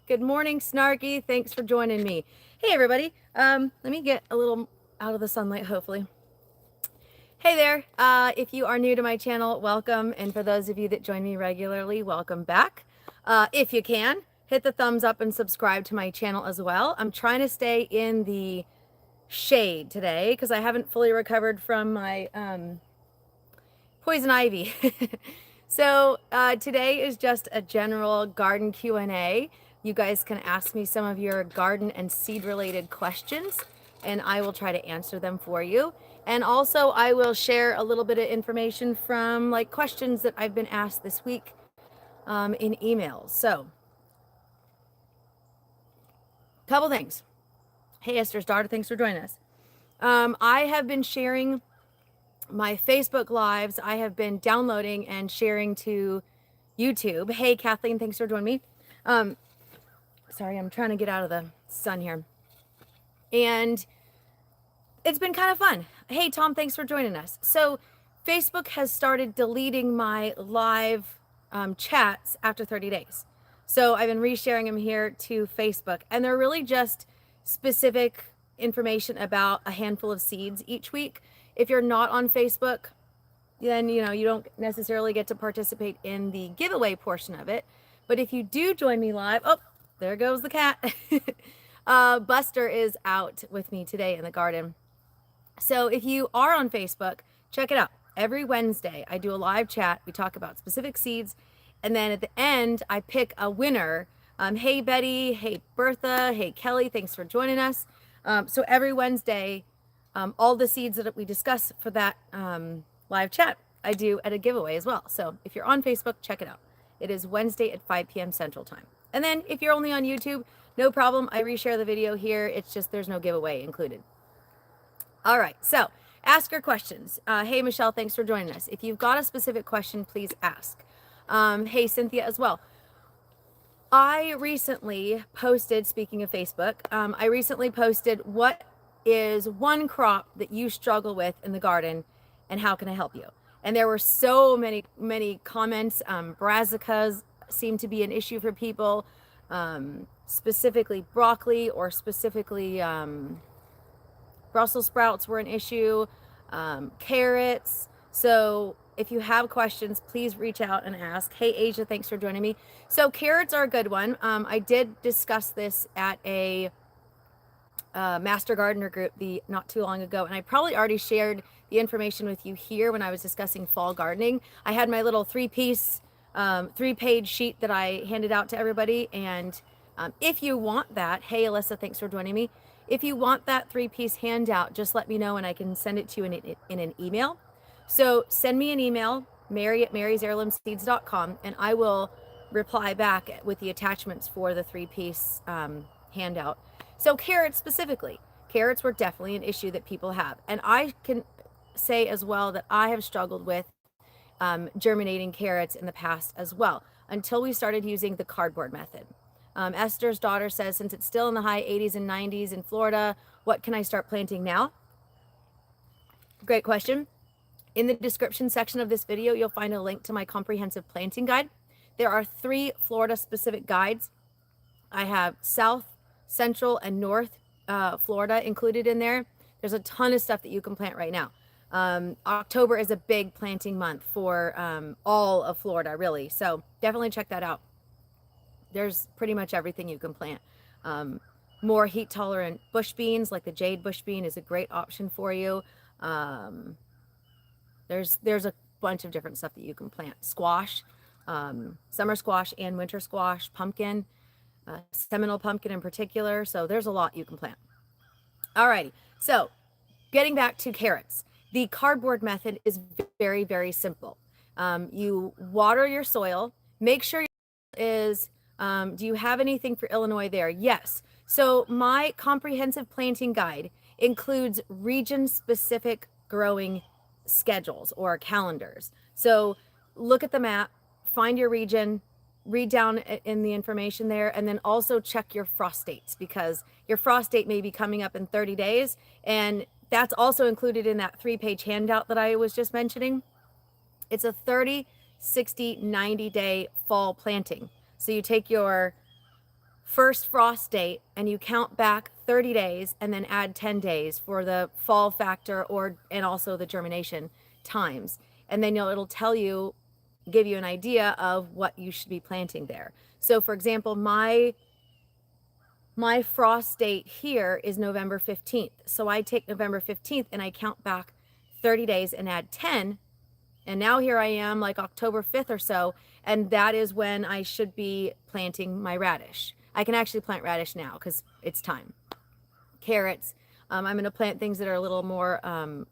Good morning, Snarky. Thanks for joining me. Hey, everybody. Let me get a little out of the sunlight, hopefully. Hey there. If you are new to my channel, welcome. And for those of you that join me regularly, welcome back. If you can, hit the thumbs up and subscribe to my channel as well. I'm trying to stay in the shade today because I haven't fully recovered from my poison ivy. So today is just a general garden Q&A. You guys can ask me some of your garden and seed related questions and I will try to answer them for you. And also I will share a little bit of information from like questions that I've been asked this week in emails. So couple things. Hey, Esther's daughter, thanks for joining us. I have been sharing my Facebook lives. I have been downloading and sharing to YouTube. Hey, Kathleen, thanks for joining me. Sorry, I'm trying to get out of the sun here. And it's been kind of fun. Hey, Tom, thanks for joining us. So Facebook has started deleting my live chats after 30 days. So I've been resharing them here to Facebook, and they're really just specific information about a handful of seeds each week. If you're not on Facebook, then you don't necessarily get to participate in the giveaway portion of it. But if you do join me live, oh, there goes the cat. Buster is out with me today in the garden. So if you are on Facebook, check it out. Every Wednesday, I do a live chat. We talk about specific seeds. And then at the end, I pick a winner. Hey, Betty. Hey, Bertha. Hey, Kelly. Thanks for joining us. So every Wednesday, all the seeds that we discuss for that live chat, I do at a giveaway as well. So if you're on Facebook, check it out. It is Wednesday at 5 p.m. Central Time. And then if you're only on YouTube, no problem. I reshare the video here. It's just there's no giveaway included. All right. So ask your questions. Hey, Michelle, thanks for joining us. If you've got a specific question, please ask. Hey, Cynthia as well. I recently posted, speaking of Facebook, I recently posted what is one crop that you struggle with in the garden and how can I help you? And there were so many comments. Brassicas seem to be an issue for people, specifically broccoli or specifically Brussels sprouts were an issue, carrots. So if you have questions, please reach out and ask. Hey, Asia, thanks for joining me. So carrots are a good one. I did discuss this at a Master Gardener group not too long ago, and I probably already shared the information with you here when I was discussing fall gardening. I had my little three-page sheet that I handed out to everybody, and if you want that, hey, Alyssa, thanks for joining me. If you want that 3-piece handout, just let me know and I can send it to you in an email. So send me an email, mary@marysheirloomseeds.com, and I will reply back with the attachments for the 3-piece handout. So carrots specifically, carrots were definitely an issue that people have. And I can say as well that I have struggled with germinating carrots in the past as well, until we started using the cardboard method. Esther's daughter says, since it's still in the high 80s and 90s in Florida, what can I start planting now? Great question. In the description section of this video, you'll find a link to my comprehensive planting guide. There are 3 Florida specific guides. I have South, Central, and North Florida included in there. There's a ton of stuff that you can plant right now. October is a big planting month for all of Florida, really. So definitely check that out. There's pretty much everything you can plant. More heat tolerant bush beans, like the jade bush bean, is a great option for you. There's a bunch of different stuff that you can plant. Squash, summer squash and winter squash, pumpkin, Seminole pumpkin in particular. So there's a lot you can plant. Alrighty, so getting back to carrots. The cardboard method is very, very simple. You water your soil. Make sure is, do you have anything for Illinois there? Yes. So my comprehensive planting guide includes region-specific growing schedules or calendars. So look at the map, find your region, read down in the information there, and then also check your frost dates, because your frost date may be coming up in 30 days. And that's also included in that 3-page handout that I was just mentioning. It's a 30, 60, 90-day fall planting. So you take your first frost date, and you count back 30 days and then add 10 days for the fall factor and also the germination times. And then it'll tell you, give you an idea of what you should be planting there. So for example, my frost date here is November 15th. So I take November 15th and I count back 30 days and add 10. And now here I am like October 5th or so. And that is when I should be planting my radish. I can actually plant radish now because it's time. Carrots. I'm going to plant things that are a little more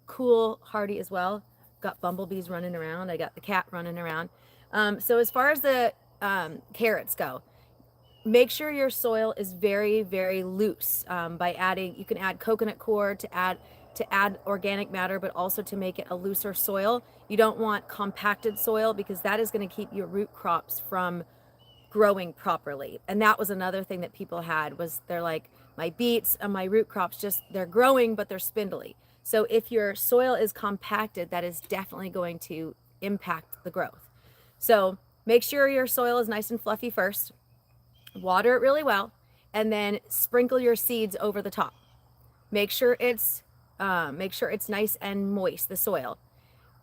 cool, hardy as well. Got bumblebees running around. I got the cat running around. So as far as the carrots go, make sure your soil is very, very loose by adding, you can add coconut coir to add organic matter, but also to make it a looser soil. You don't want compacted soil because that is going to keep your root crops from growing properly. And that was another thing that people had, was they're like, my beets and my root crops they're growing, but they're spindly. So if your soil is compacted, that is definitely going to impact the growth. So make sure your soil is nice and fluffy first, water it really well, and then sprinkle your seeds over the top. Make sure it's nice and moist, the soil.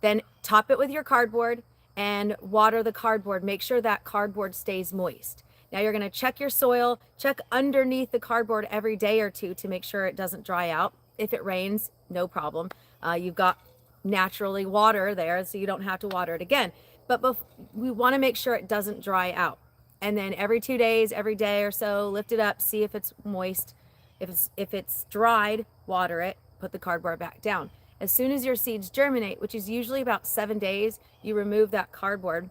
Then top it with your cardboard and water the cardboard. Make sure that cardboard stays moist. Now you're going to check your soil, check underneath the cardboard every day or two to make sure it doesn't dry out. If it rains, no problem. You've got naturally water there, so you don't have to water it again. But we want to make sure it doesn't dry out. And then every 2 days, every day or so, lift it up, see if it's moist. If it's dried, water it, put the cardboard back down. As soon as your seeds germinate, which is usually about 7 days, you remove that cardboard,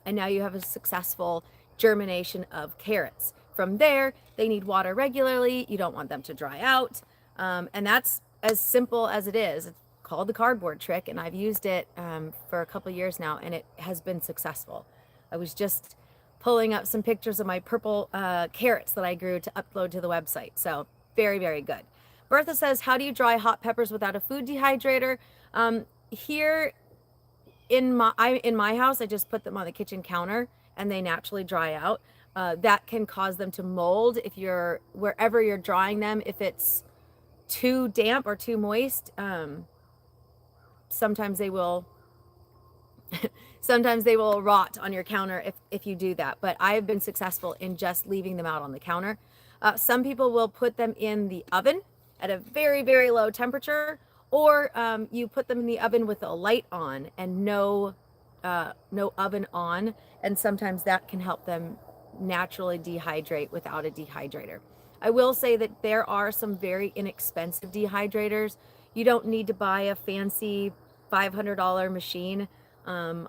and now you have a successful germination of carrots. From there, they need water regularly. You don't want them to dry out. And that's as simple as it is. It's called the cardboard trick, and I've used it for a couple of years now, and it has been successful. I was just pulling up some pictures of my purple carrots that I grew to upload to the website. So very, very good. Bertha says, how do you dry hot peppers without a food dehydrator? Here in my house, I just put them on the kitchen counter and they naturally dry out. That can cause them to mold wherever you're drying them. If it's too damp or too moist, sometimes they will rot on your counter if you do that. But I have been successful in just leaving them out on the counter. Some people will put them in the oven at a very, very low temperature, or you put them in the oven with a light on and no oven on, and sometimes that can help them naturally dehydrate without a dehydrator. I will say that there are some very inexpensive dehydrators. You don't need to buy a fancy $500 machine. I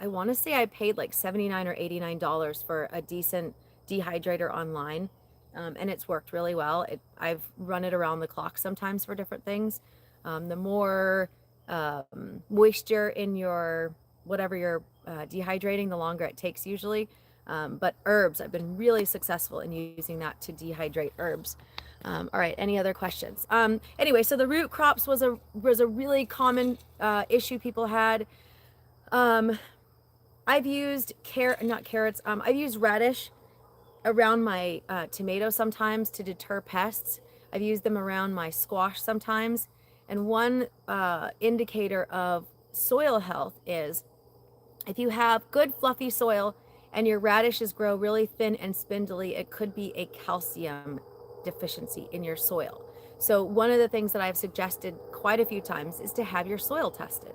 want to say I paid like $79 or $89 for a decent dehydrator online. And it's worked really well. I've run it around the clock sometimes for different things. The more moisture in whatever you're dehydrating, the longer it takes usually. But herbs, I've been really successful in using that to dehydrate herbs. All right, any other questions? Anyway, so the root crops was a really common issue people had. I've used I've used radish around my tomatoes sometimes to deter pests. I've used them around my squash sometimes. And one indicator of soil health is if you have good fluffy soil and your radishes grow really thin and spindly, it could be a calcium deficiency in your soil. So one of the things that I've suggested quite a few times is to have your soil tested.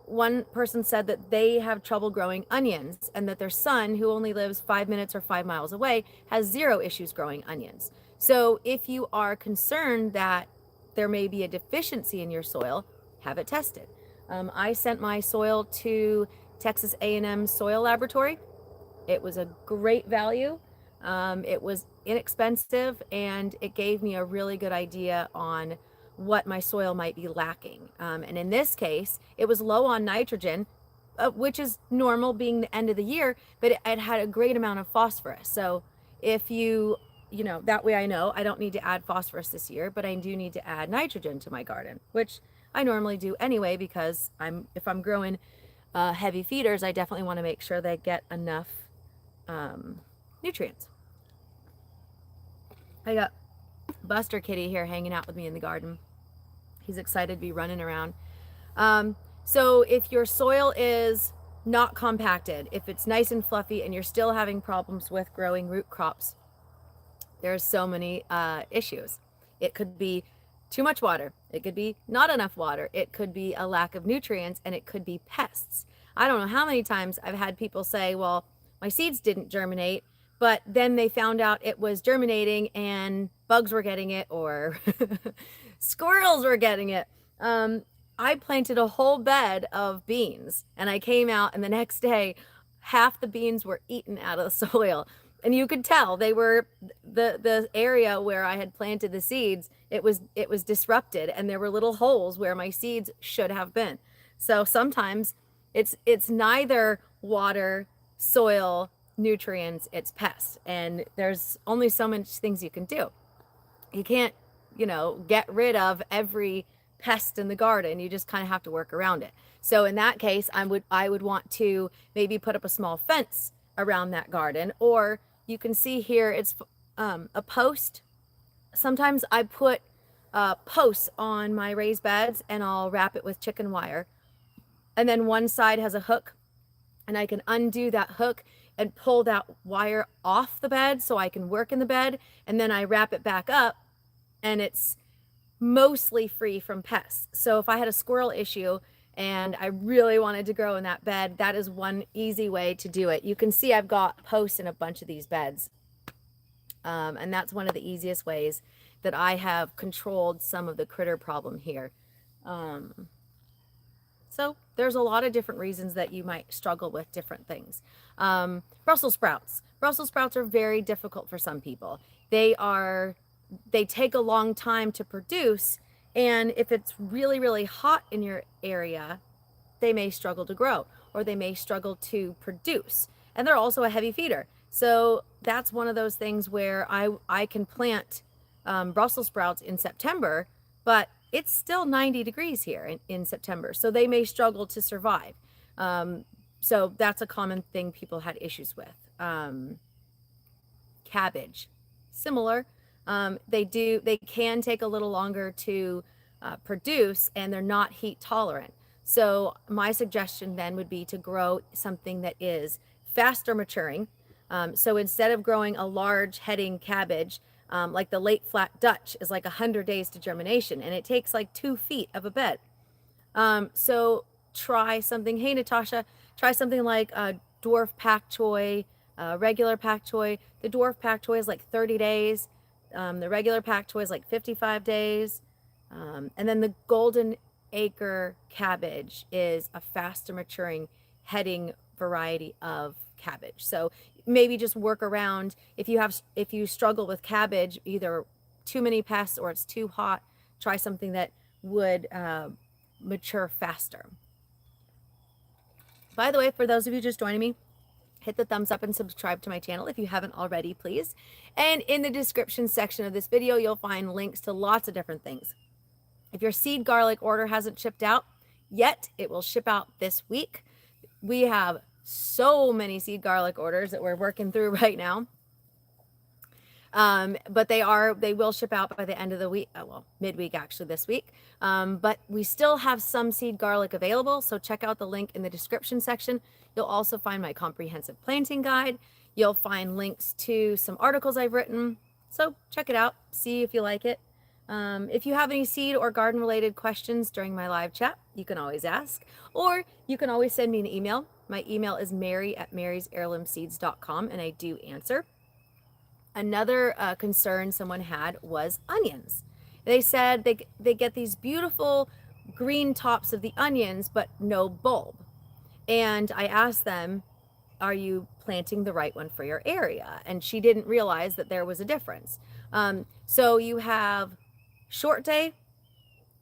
One person said that they have trouble growing onions and that their son, who only lives 5 minutes or 5 miles away, has zero issues growing onions. So if you are concerned that there may be a deficiency in your soil, have it tested. I sent my soil to Texas A&M Soil Laboratory. It was a great value. It was inexpensive, and it gave me a really good idea on what my soil might be lacking. And in this case, it was low on nitrogen, which is normal being the end of the year, but it had a great amount of phosphorus. So if that way I know I don't need to add phosphorus this year, but I do need to add nitrogen to my garden, which I normally do anyway, because if I'm growing heavy feeders, I definitely want to make sure they get enough nutrients. I got Buster Kitty here hanging out with me in the garden. He's excited to be running around. So if your soil is not compacted, if it's nice and fluffy and you're still having problems with growing root crops, there's so many issues. It could be too much water. It could be not enough water. It could be a lack of nutrients, and it could be pests. I don't know how many times I've had people say, well, my seeds didn't germinate, but then they found out it was germinating and bugs were getting it, or squirrels were getting it. I planted a whole bed of beans, and I came out, and the next day, half the beans were eaten out of the soil. And you could tell they were the area where I had planted the seeds. It was disrupted, and there were little holes where my seeds should have been. So sometimes it's neither water, soil, nutrients, it's pests, and there's only so much things you can do. You can't, get rid of every pest in the garden. You just kind of have to work around it. So in that case, I would want to maybe put up a small fence around that garden, or you can see here it's a post. Sometimes I put posts on my raised beds, and I'll wrap it with chicken wire, and then one side has a hook, and I can undo that hook and pull that wire off the bed so I can work in the bed, and then I wrap it back up, and it's mostly free from pests. So if I had a squirrel issue and I really wanted to grow in that bed, that is one easy way to do it. You can see I've got posts in a bunch of these beds. And that's one of the easiest ways that I have controlled some of the critter problem here. So there's a lot of different reasons that you might struggle with different things. Brussels sprouts. Brussels sprouts are very difficult for some people. They take a long time to produce, and if it's really, really hot in your area, they may struggle to grow, or they may struggle to produce. And they're also a heavy feeder. So that's one of those things where I can plant Brussels sprouts in September, but it's still 90 degrees here in September. So they may struggle to survive. So that's a common thing people had issues with. Cabbage, similar. They can take a little longer to produce, and they're not heat tolerant. So my suggestion then would be to grow something that is faster maturing. So instead of growing a large heading cabbage, like the late flat Dutch is like 100 days to germination, and it takes like 2 feet of a bed. So try something, hey Natasha, try something like a dwarf pak choi, regular pak choi. The dwarf pak choi is like 30 days. The regular pak choi is like 55 days. And then the golden acre cabbage is a faster maturing heading variety of cabbage. So maybe just work around if you struggle with cabbage, either too many pests or it's too hot, try something that would mature faster. By the way, for those of you just joining me, hit the thumbs up and subscribe to my channel if you haven't already, please. And in the description section of this video, you'll find links to lots of different things. If your seed garlic order hasn't shipped out yet, it will ship out this week. We have so many seed garlic orders that we're working through right now. But they will ship out by the end of the week. Well, midweek actually this week. But we still have some seed garlic available. So check out the link in the description section. You'll also find my comprehensive planting guide. You'll find links to some articles I've written. So check it out. See if you like it. If you have any seed or garden related questions during my live chat, you can always ask, or you can always send me an email. My email is mary@marysheirloomseeds.com, and I do answer. Another concern someone had was onions. They said they get these beautiful green tops of the onions, but no bulb. And I asked them, are you planting the right one for your area? And she didn't realize that there was a difference. So you have short day,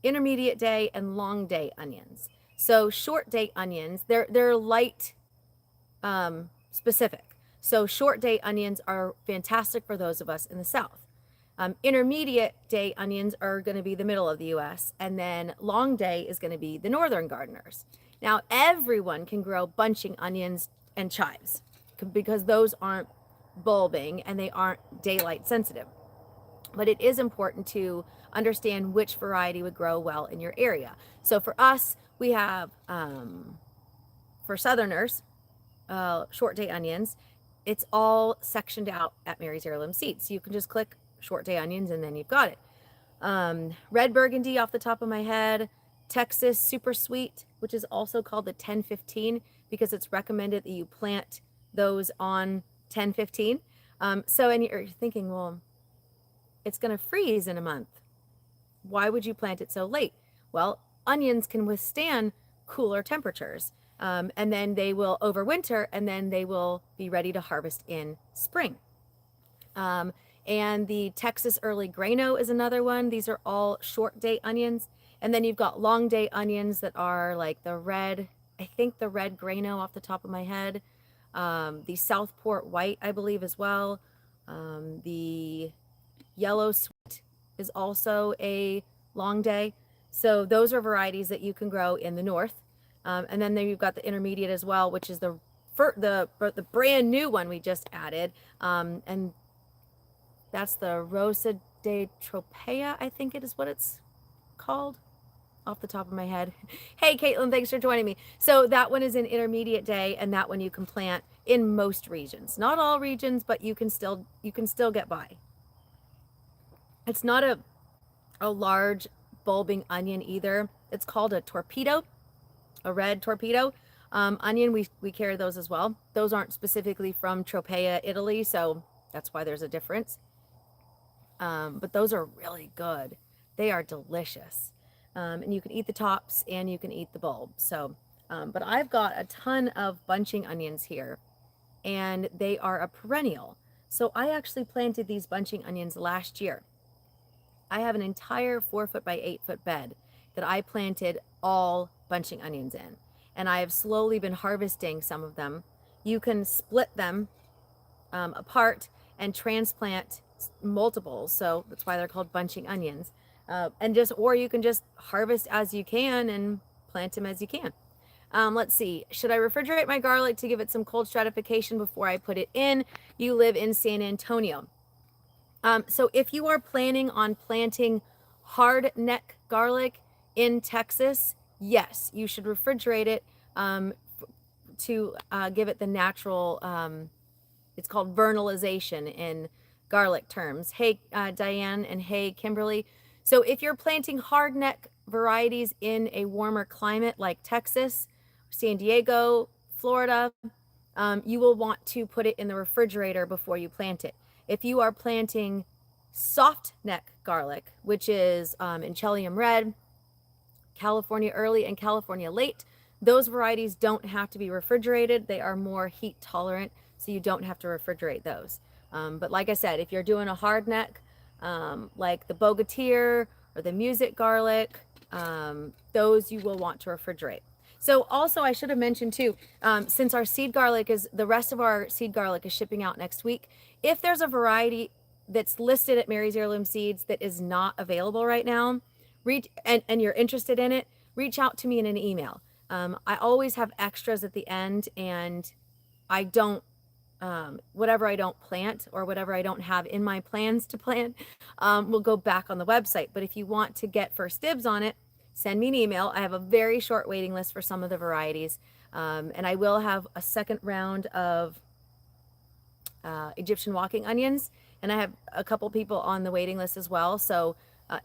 intermediate day, and long day onions. So short day onions, they're light specific. So short day onions are fantastic for those of us in the South. Intermediate day onions are going to be the middle of the US, and then long day is going to be the northern gardeners. Now everyone can grow bunching onions and chives because those aren't bulbing and they aren't daylight sensitive. but it is important to understand which variety would grow well in your area. So for us, we have, for Southerners, short day onions. It's all sectioned out at Mary's Heirloom Seeds. So you can just click short day onions and then you've got it. Red Burgundy off the top of my head, Texas Super Sweet, which is also called the 1015 because it's recommended that you plant those on 1015. So, and you're thinking, well, it's going to freeze in a month. Why would you plant it so late? Well, onions can withstand cooler temperatures. And then they will overwinter and then they will be ready to harvest in spring. And the Texas Early Grano is another one. These are all short day onions. And then you've got long day onions that are like the red, I think the red Grano off the top of my head. The Southport White, I believe, as well. The Yellow Sweet is also a long day. So those are varieties that you can grow in the north. And then there you've got the intermediate as well, which is the brand new one we just added. And that's the Rosa de Tropea, I think it is what it's called off the top of my head. Hey, Caitlin, thanks for joining me. So that one is an intermediate day, and that one you can plant in most regions. Not all regions, but you can still get by. It's not a large bulbing onion either. It's called a torpedo, a red torpedo. Onion, we carry those as well. Those aren't specifically from Tropea, Italy, so that's why there's a difference. But those are really good. They are delicious. And you can eat the tops and you can eat the bulb. So, but I've got a ton of bunching onions here and they are a perennial. So I actually planted these bunching onions last year. I have an entire 4-foot by 8-foot bed that I planted all bunching onions in. And I have slowly been harvesting some of them. You can split them apart and transplant multiples, so that's why they're called bunching onions. Or you can just harvest as you can and plant them as you can. Let's see, should I refrigerate my garlic to give it some cold stratification before I put it in? You live in San Antonio. So if you are planning on planting hard neck garlic in Texas, yes, you should refrigerate it to give it the natural, it's called vernalization in garlic terms. Hey, Diane, and hey, Kimberly. So if you're planting hard neck varieties in a warmer climate like Texas, San Diego, Florida, you will want to put it in the refrigerator before you plant it. If you are planting soft neck garlic, which is Enchelium Red, California Early, and California Late, those varieties don't have to be refrigerated. They are more heat tolerant, so you don't have to refrigerate those. But like I said, if you're doing a hard neck, like the Bogatir or the Music garlic, those you will want to refrigerate. So also I should have mentioned too, since our seed garlic the rest of our seed garlic is shipping out next week, if there's a variety that's listed at Mary's Heirloom Seeds that is not available right now, and you're interested in it, reach out to me in an email. I always have extras at the end, and I don't, whatever I don't plant or whatever I don't have in my plans to plant will go back on the website. But if you want to get first dibs on it, send me an email. I have a very short waiting list for some of the varieties. And I will have a second round of Egyptian walking onions. And I have a couple people on the waiting list as well. So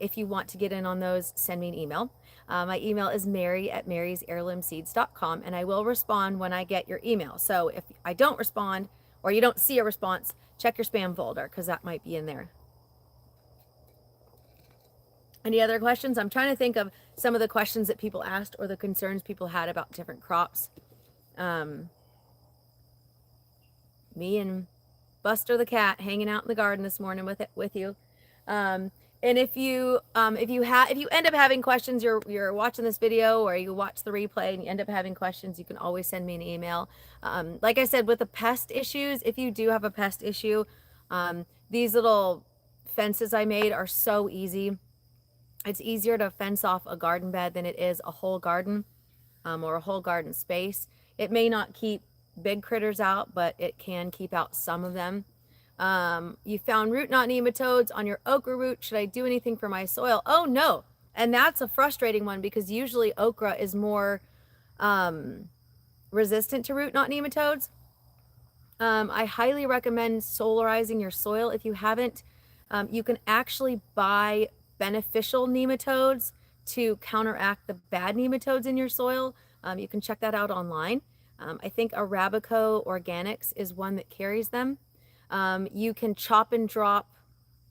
if you want to get in on those, send me an email. My email is mary@marysheirloomseeds.com, and I will respond when I get your email. So if I don't respond or you don't see a response, check your spam folder because that might be in there. Any other questions? I'm trying to think of some of the questions that people asked or the concerns people had about different crops. Me and Buster the cat hanging out in the garden this morning with you. And if you end up having questions, you're watching this video or you watch the replay and you end up having questions, you can always send me an email. Like I said, with the pest issues, if you do have a pest issue, these little fences I made are so easy. It's easier to fence off a garden bed than it is a whole garden or a whole garden space. It may not keep big critters out, but it can keep out some of them. You found root knot nematodes on your okra root. Should I do anything for my soil? Oh, no. And that's a frustrating one because usually okra is more resistant to root knot nematodes. I highly recommend solarizing your soil if you haven't. You can actually buy beneficial nematodes to counteract the bad nematodes in your soil. You can check that out online. I think Arabico Organics is one that carries them. You can chop and drop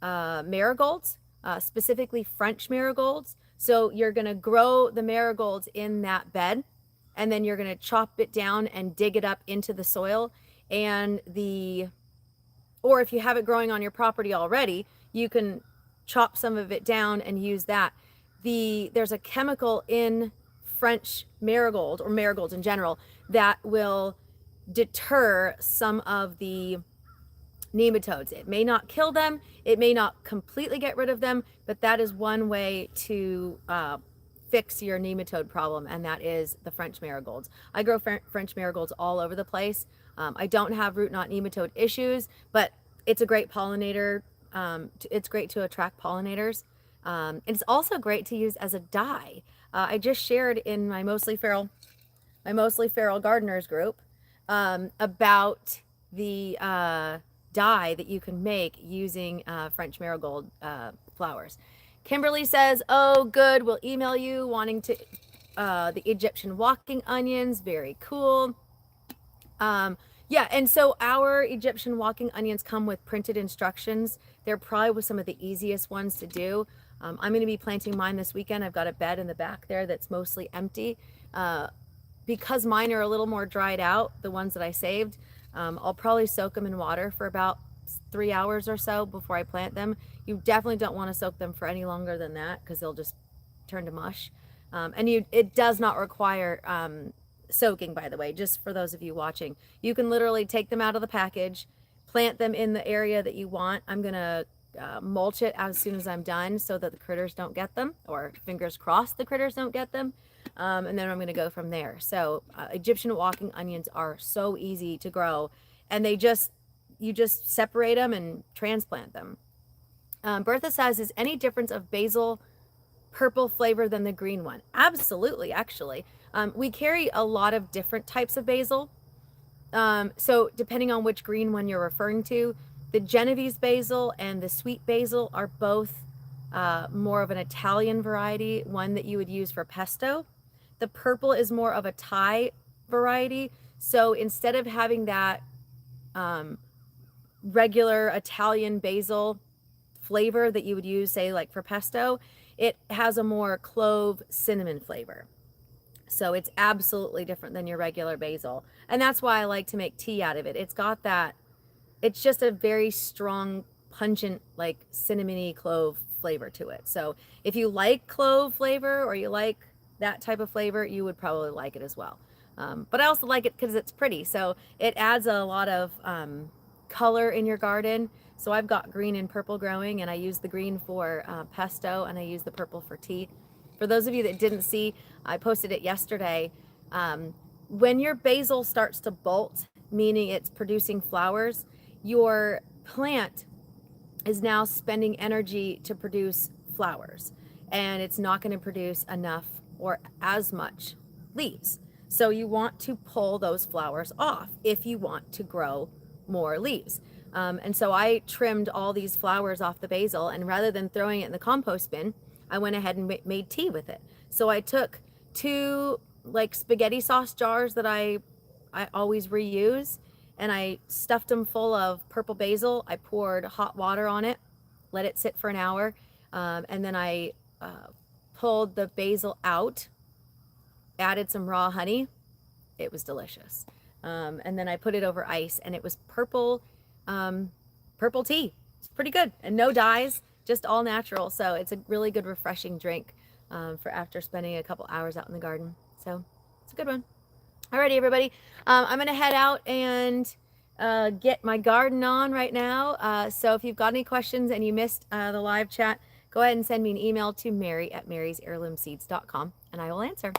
marigolds, specifically French marigolds. So you're going to grow the marigolds in that bed, and then you're going to chop it down and dig it up into the soil. And or if you have it growing on your property already, you can chop some of it down and use that. There's a chemical in French marigold, or marigolds in general, that will deter some of the nematodes. It may not kill them, it may not completely get rid of them, but that is one way to fix your nematode problem, and that is the French marigolds. I grow French marigolds all over the place. I don't have root knot nematode issues, but it's a great pollinator. It's great to attract pollinators. It's also great to use as a dye. I just shared in my mostly feral gardeners group about the dye that you can make using French marigold flowers. Kimberly says, oh, good, we'll email you wanting to the Egyptian walking onions. Very cool. Yeah, and so our Egyptian walking onions come with printed instructions. They're probably some of the easiest ones to do. I'm going to be planting mine this weekend. I've got a bed in the back there that's mostly empty. Because mine are a little more dried out, the ones that I saved, I'll probably soak them in water for about 3 hours or so before I plant them. You definitely don't want to soak them for any longer than that because they'll just turn to mush. And it does not require soaking, by the way, just for those of you watching. You can literally take them out of the package, plant them in the area that you want. I'm going to mulch it as soon as I'm done so that the critters don't get them, or fingers crossed the critters don't get them. And then I'm going to go from there. So Egyptian walking onions are so easy to grow, and you just separate them and transplant them. Bertha says, is any difference of basil purple flavor than the green one? Absolutely, actually. We carry a lot of different types of basil. So depending on which green one you're referring to, the Genovese basil and the sweet basil are both more of an Italian variety, one that you would use for pesto. The purple is more of a Thai variety. So instead of having that regular Italian basil flavor that you would use, say, like for pesto, it has a more clove cinnamon flavor. So it's absolutely different than your regular basil. And that's why I like to make tea out of it. It's just a very strong, pungent, like cinnamony clove flavor to it. So if you like clove flavor or you like that type of flavor, you would probably like it as well. But I also like it because it's pretty. So it adds a lot of color in your garden. So I've got green and purple growing, and I use the green for pesto, and I use the purple for tea. For those of you that didn't see, I posted it yesterday. When your basil starts to bolt, meaning it's producing flowers, your plant is now spending energy to produce flowers, and it's not going to produce enough or as much leaves. So you want to pull those flowers off if you want to grow more leaves. And so I trimmed all these flowers off the basil, and rather than throwing it in the compost bin, I went ahead and made tea with it. So I took 2 like spaghetti sauce jars that I always reuse, and I stuffed them full of purple basil. I poured hot water on it, let it sit for an hour, and then I pulled the basil out, added some raw honey. It was delicious. And then I put it over ice, and it was purple tea. It's pretty good, and no dyes, just all natural. So it's a really good, refreshing drink for after spending a couple hours out in the garden. So it's a good one. Alrighty, everybody. I'm going to head out and get my garden on right now. So if you've got any questions and you missed the live chat, go ahead and send me an email to mary@marysheirloomseeds.com, and I will answer.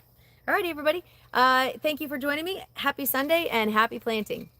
Alrighty, everybody. Thank you for joining me. Happy Sunday and happy planting.